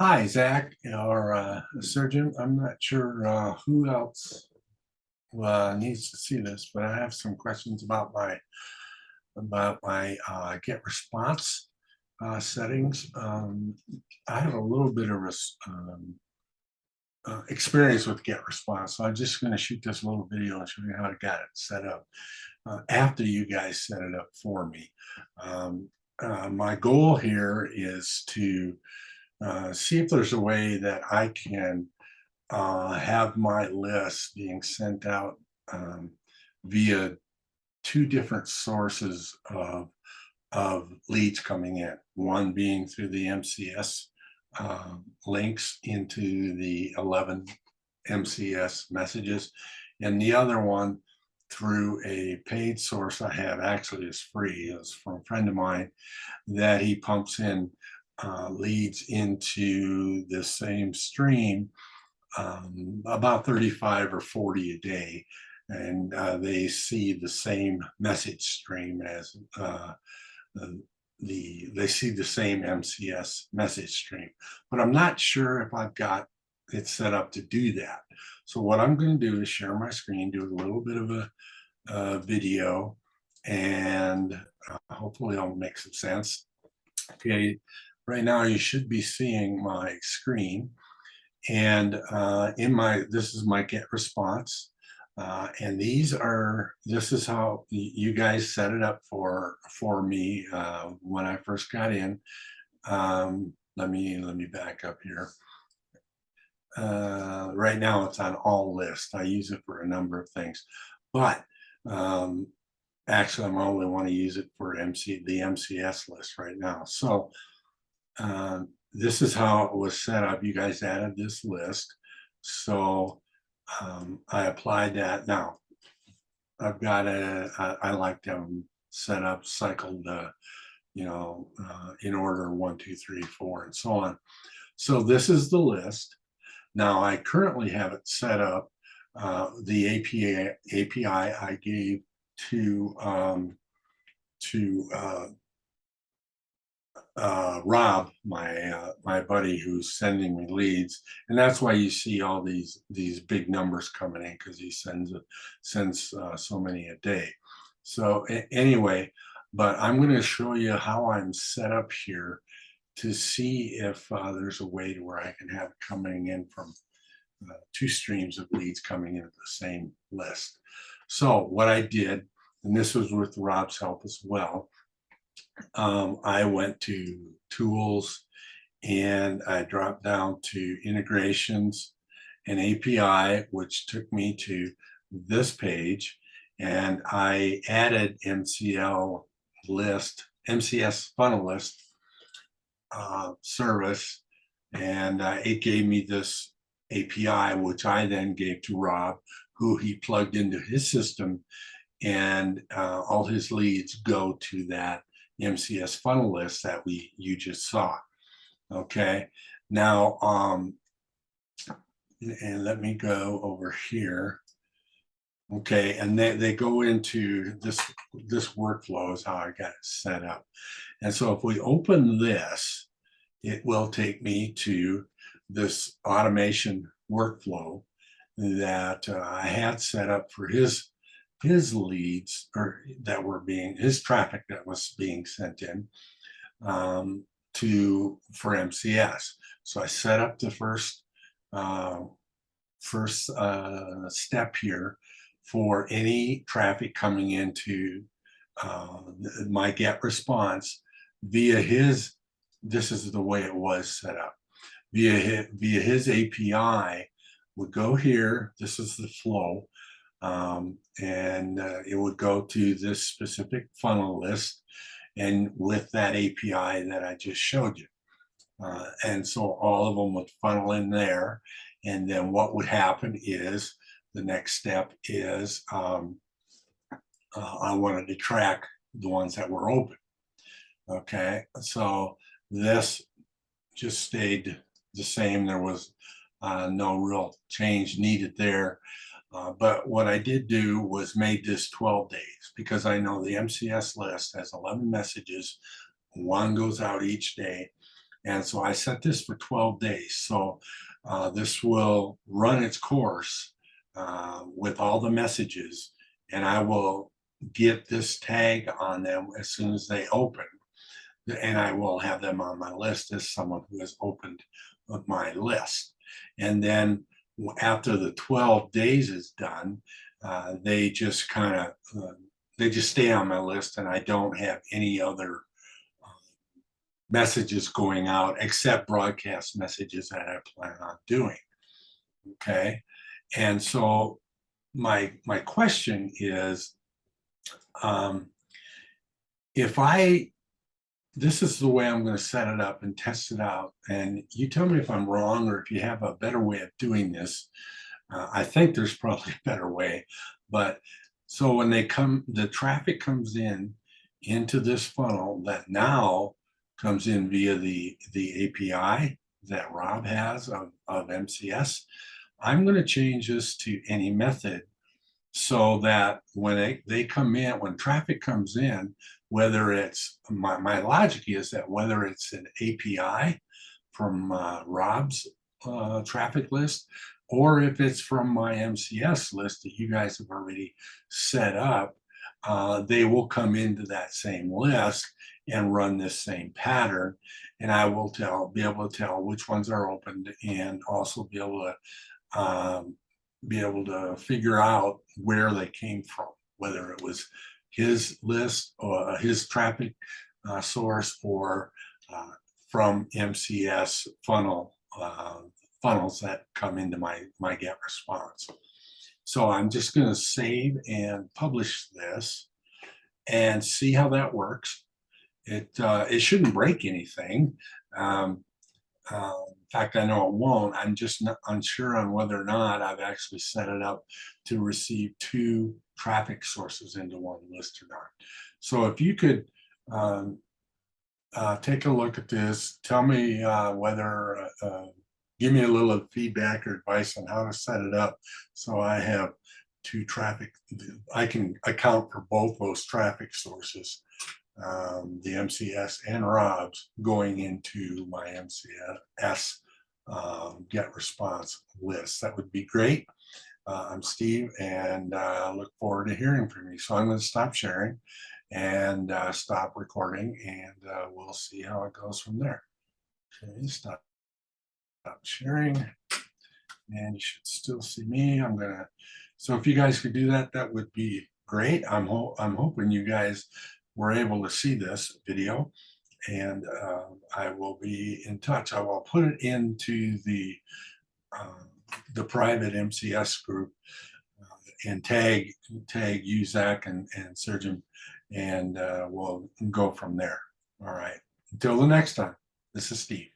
Hi, Zach, or Surgeon. I'm not sure who else needs to see this, but I have some questions about my get response settings. I have a little bit of experience with get response, so I'm just going to shoot this little video and show you how I got it set up after you guys set it up for me. My goal here is to see if there's a way that I can have my list being sent out um, via two different sources of leads coming in. One being through the MCS links into the 11 MCS messages, and the other one through a paid source I have. Actually, is free. It's from a friend of mine that he pumps in leads into the same stream, about 35 or 40 a day, and they see the same message stream as they see the same MCS message stream, but I'm not sure if I've got it set up to do that. So what I'm going to do is share my screen, do a little bit of a video, and hopefully it'll make some sense. Okay, right now you should be seeing my screen, and this is my get response, and this is how you guys set it up for me when I first got in. Let me back up here. Right now it's on all lists. I use it for a number of things, but um, actually I'm only want to use it for the MCS list right now. So this is how it was set up. You guys added this list. So I applied that. Now I've got I like them set up, cycled, in order 1, 2, 3, 4, and so on. So this is the list. Now I currently have it set up. The API I gave to Rob, my buddy who's sending me leads, and that's why you see all these big numbers coming in, because he sends so many a day. So anyway, but I'm going to show you how I'm set up here to see if there's a way to where I can have it coming in from two streams of leads coming into the same list. So what I did, and this was with Rob's help as well, I went to tools and I dropped down to integrations and API, which took me to this page, and I added MCS funnel list service, and it gave me this API, which I then gave to Rob, who he plugged into his system, and all his leads go to that MCS funnel list that you just saw. Okay, now and let me go over here. Okay, and they go into this workflow is how I got it set up. And so if we open this, it will take me to this automation workflow that I had set up for his leads, or that were being his traffic that was being sent in for MCS. So I set up the first step here for any traffic coming into my get response via his. This is the way it was set up via his API. Would go here. This is the flow. And it would go to this specific funnel list, and with that API that I just showed you. And so all of them would funnel in there. And then what would happen is the next step is I wanted to track the ones that were open. Okay, so this just stayed the same. There was no real change needed there. But what I did do was made this 12 days, because I know the MCS list has 11 messages. One goes out each day. And so I set this for 12 days. So this will run its course with all the messages, and I will get this tag on them as soon as they open. And I will have them on my list as someone who has opened my list. And then after the 12 days is done, they just kind of they just stay on my list, and I don't have any other messages going out except broadcast messages that I plan on doing. Okay. And so my question is, um, if I this is the way I'm going to set it up and test it out, and you tell me if I'm wrong or if you have a better way of doing this. I think there's probably a better way, but so when the traffic comes in into this funnel that now comes in via the API that Rob has of MCS. I'm going to change this to any method so that when they come in, when traffic comes in, whether it's my logic is that whether it's an API from Rob's traffic list, or if it's from my MCS list that you guys have already set up, they will come into that same list and run this same pattern. And I will be able to tell which ones are opened, and also be able to figure out where they came from, whether it was his list or his traffic source, or from MCS funnels that come into my get response. So I'm just going to save and publish this and see how that works. It shouldn't break anything. In fact, I know it won't. I'm just unsure on whether or not I've actually set it up to receive two traffic sources into one list or not. So if you could take a look at this, tell me whether, give me a little feedback or advice on how to set it up so I have two traffic, I can account for both those traffic sources, the MCS and Rob's, going into my MCS get response list. That would be great. I'm Steve, and I look forward to hearing from you. So I'm going to stop sharing and stop recording, and we'll see how it goes from there. Okay, stop sharing, and you should still see me. So if you guys could do that, that would be great. I'm hoping you guys were able to see this video, and I will be in touch. I will put it into the private MCS group and tag you, Zach, and Surgeon, and we'll go from there. All right. Until the next time, this is Steve.